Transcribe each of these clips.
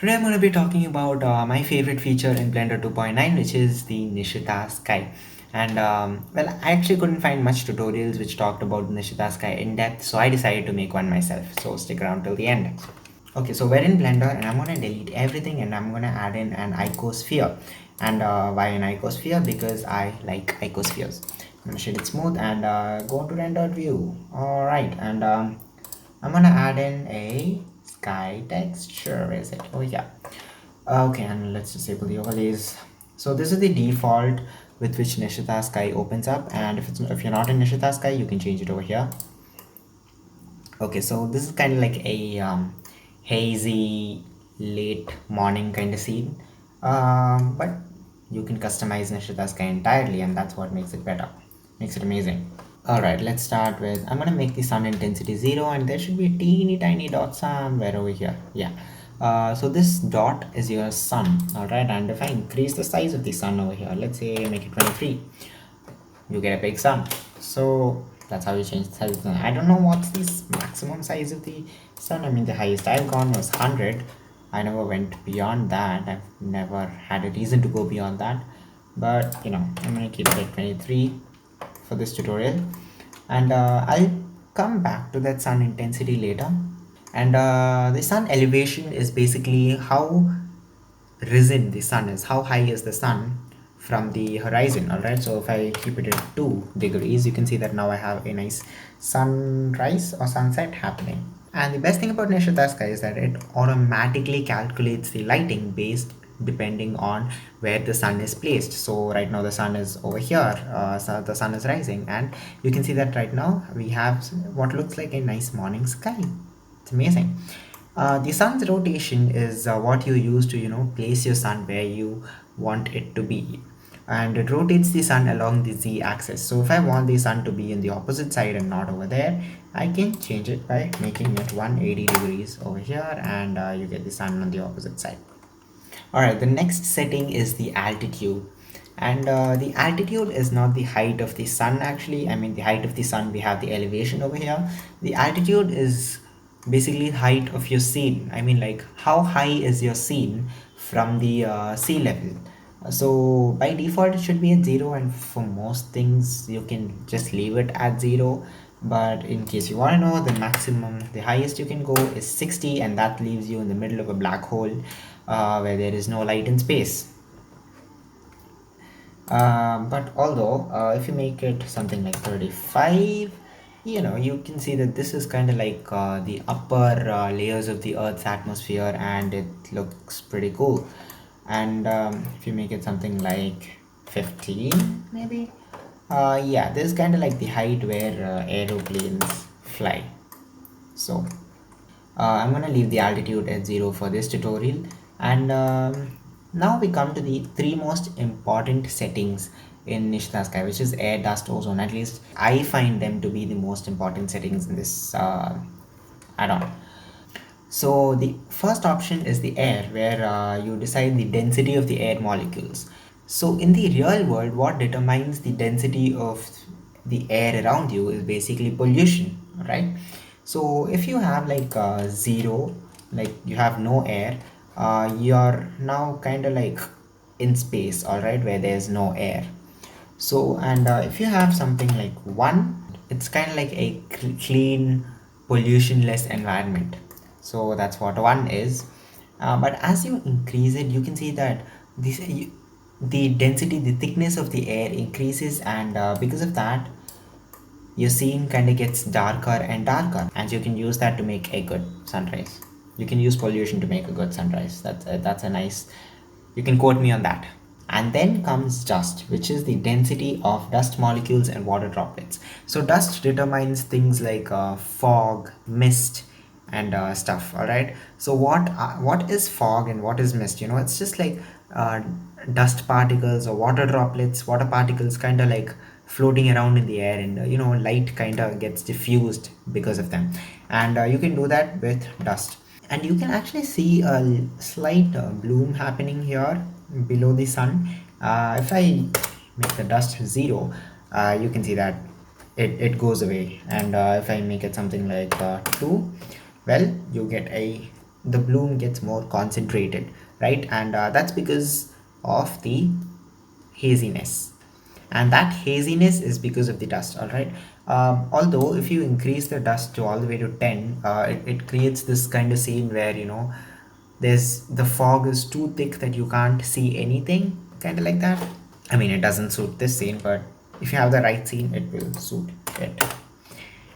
Today I'm going to be talking about my favorite feature in Blender 2.9, which is the Nishita Sky. And well, I actually couldn't find much tutorials which talked about Nishita Sky in depth, so I decided to make one myself. So stick around till the end. Okay, so we're in Blender and I'm going to delete everything and I'm going to add in an icosphere. And why an icosphere? Because I like icospheres. I'm going to shade it smooth and go to rendered view. Alright, and I'm gonna add in a sky texture. Where is it? Oh yeah. Okay, and let's disable the overlays. So this is the default with which Nishita Sky opens up, and if you're not in Nishita Sky, you can change it over here. Okay, so this is kind of like a hazy late morning kind of scene, but you can customize Nishita Sky entirely, and that's what makes it better, makes it amazing. Alright, let's start with, I'm gonna make the sun intensity 0 and there should be a teeny tiny dot somewhere over here. Yeah. So this dot is your sun. Alright, and if I increase the size of the sun over here, let's say make it 23, you get a big sun. So that's how you change the size of the sun. I don't know what's the maximum size of the sun. I mean, the highest I've gone was 100. I never went beyond that. I've never had a reason to go beyond that. But you know, I'm gonna keep it at 23 for this tutorial, and I'll come back to that sun intensity later. And the sun elevation is basically how risen the sun is, how high is the sun from the horizon. All right, so if I keep it at 2 degrees, you can see that now I have a nice sunrise or sunset happening. And the best thing about Nishita Sky is that it automatically calculates the lighting based depending on where the sun is placed. So right now the sun is over here, so the sun is rising, and you can see that right now we have what looks like a nice morning sky. It's amazing. The sun's rotation is what you use to place your sun where you want it to be, and it rotates the sun along the z-axis. So if I want the sun to be in the opposite side and not over there, I can change it by making it 180 degrees over here, and you get the sun on the opposite side. All right, the next setting is the altitude, and the altitude is not the height of the sun. Actually, I mean, the height of the sun, we have the elevation over here. The altitude is basically height of your scene. I mean, like how high is your scene from the sea level. So by default it should be at 0, and for most things you can just leave it at 0. But in case you want to know, the maximum, the highest you can go is 60, and that leaves you in the middle of a black hole where there is no light in space. But although if you make it something like 35, you can see that this is kind of like the upper layers of the Earth's atmosphere, and it looks pretty cool. And if you make it something like 15 maybe, yeah, this is kind of like the height where aeroplanes fly. So I'm gonna leave the altitude at 0 for this tutorial. And now we come to the three most important settings in Nishita Sky, which is air, dust, ozone. At least I find them to be the most important settings in this add-on. So the first option is the air, where you decide the density of the air molecules. So in the real world, what determines the density of the air around you is basically pollution, right? So if you have like zero, like you have no air, you're now kind of like in space, all right, where there's no air. So, and if you have something like 1, it's kind of like a clean, pollution-less environment. So that's what 1 is. But as you increase it, you can see that the density, the thickness of the air increases, and because of that, your scene kind of gets darker and darker, and you can use that to make a good sunrise. You can use pollution to make a good sunrise. That's a nice, you can quote me on that. And then comes dust, which is the density of dust molecules and water droplets. So dust determines things like fog, mist, and stuff. All right, so what is fog and what is mist? It's just like uh, dust particles or water droplets, water particles kind of like floating around in the air, and light kind of gets diffused because of them. And you can do that with dust, and you can actually see a slight bloom happening here below the sun. If I make the dust 0, you can see that it goes away. And if I make it something like 2, well, you get a the bloom gets more concentrated, right? And that's because of the haziness, and that haziness is because of the dust. All right. Although if you increase the dust to all the way to 10, it creates this kind of scene where there's the fog is too thick that you can't see anything, kind of like that. I mean, it doesn't suit this scene, but if you have the right scene, it will suit it.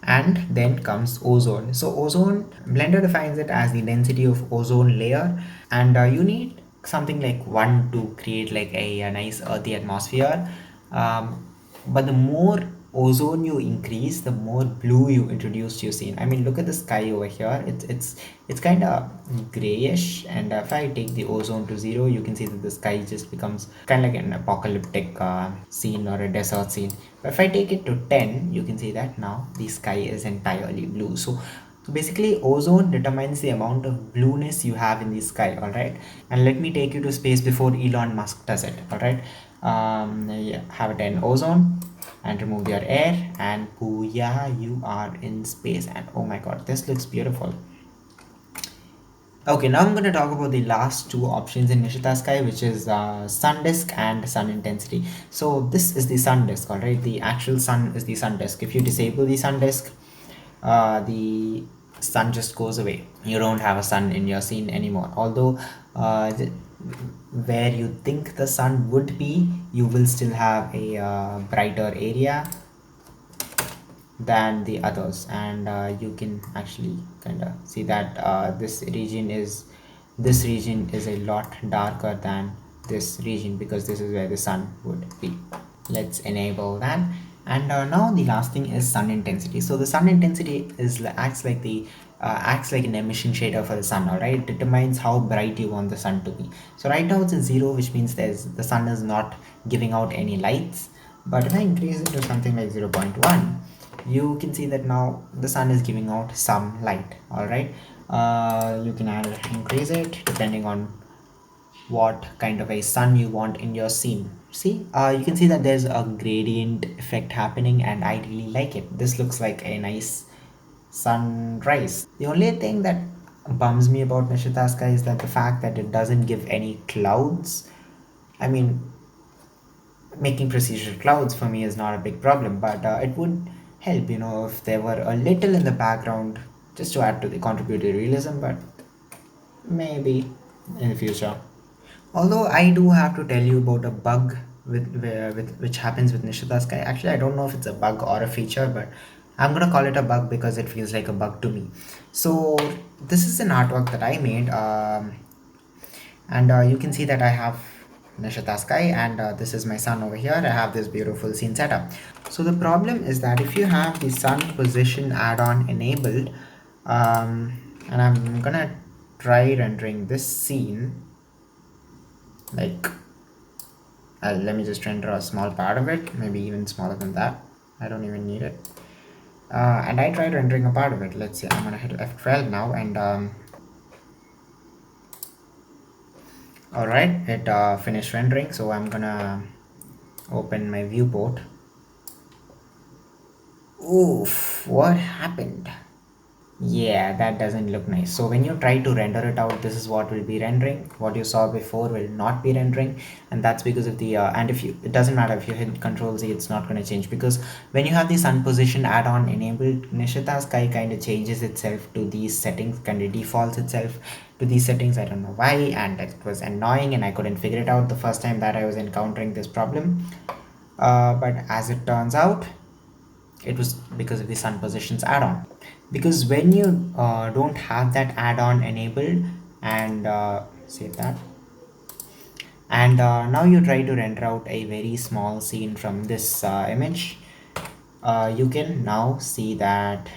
And then comes ozone. So ozone, Blender defines it as the density of ozone layer, and you need something like 1 to create like a nice earthy atmosphere. But the more ozone you increase, the more blue you introduce to your scene. I mean, look at the sky over here. It's kind of grayish, and if I take the ozone to 0, you can see that the sky just becomes kind of like an apocalyptic scene or a desert scene. But if I take it to 10, you can see that now the sky is entirely blue. So basically, ozone determines the amount of blueness you have in the sky. All right, and let me take you to space before Elon Musk does it. All right, yeah, have it in ozone and remove your air, and booyah, you are in space. And oh my god, this looks beautiful. Okay, now I'm going to talk about the last two options in Nishita Sky, which is sun disk and sun intensity. So this is the sun disk, all right? The actual sun is the sun disk. If you disable the sun disk, the sun just goes away. You don't have a sun in your scene anymore. Although where you think the sun would be, you will still have a brighter area than the others, and you can actually kind of see that this region is a lot darker than this region, because this is where the sun would be. Let's enable that. And now the last thing is sun intensity. So the sun intensity acts like an emission shader for the sun. All right, it determines how bright you want the sun to be. So right now it's a 0, which means the sun is not giving out any lights. But if I increase it to something like 0.1, you can see that now the sun is giving out some light. All right, you can increase it depending on what kind of a sun you want in your scene. See, you can see that there's a gradient effect happening, and I really like it. This looks like a nice sunrise. The only thing that bums me about Nishita Sky is that the fact that it doesn't give any clouds. I mean, making procedural clouds for me is not a big problem, but it would help, if there were a little in the background just to add to the contributed realism, but maybe in the future. Although I do have to tell you about a bug with which happens with Nishita Sky. Actually, I don't know if it's a bug or a feature, but I'm gonna call it a bug because it feels like a bug to me. So this is an artwork that I made, and you can see that I have Nishita Sky, and this is my sun over here. I have this beautiful scene setup. So the problem is that if you have the sun position add-on enabled, and I'm gonna try rendering this scene, like let me just render a small part of it, maybe even smaller than that. I don't even need it. And I tried rendering a part of it. Let's see, I'm gonna hit F12 now, and all right, it finished rendering. So I'm gonna open my viewport. Oof, what happened? Yeah, that doesn't look nice. So when you try to render it out, this is what will be rendering. What you saw before will not be rendering, and that's because of the and if you, it doesn't matter if you hit Control Z, it's not going to change, because when you have the sun position add-on enabled, Nishita Sky kind of changes itself to these settings, kind of defaults itself to these settings. I don't know why, and it was annoying, and I couldn't figure it out the first time that I was encountering this problem. But as it turns out, it was because of the sun positions add-on. Because when you don't have that add-on enabled, and save that, and now you try to render out a very small scene from this image, you can now see that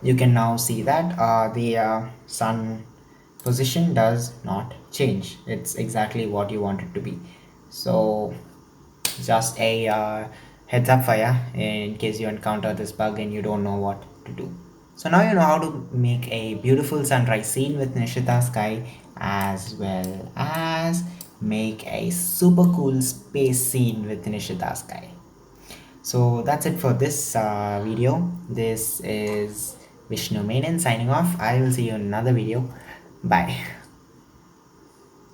the sun position does not change. It's exactly what you want it to be. So just a heads up for you in case you encounter this bug and you don't know what to do. So now you know how to make a beautiful sunrise scene with Nishita Sky, as well as make a super cool space scene with Nishita Sky. So that's it for this video. This is Vishnu Menon signing off. I will see you in another video. Bye.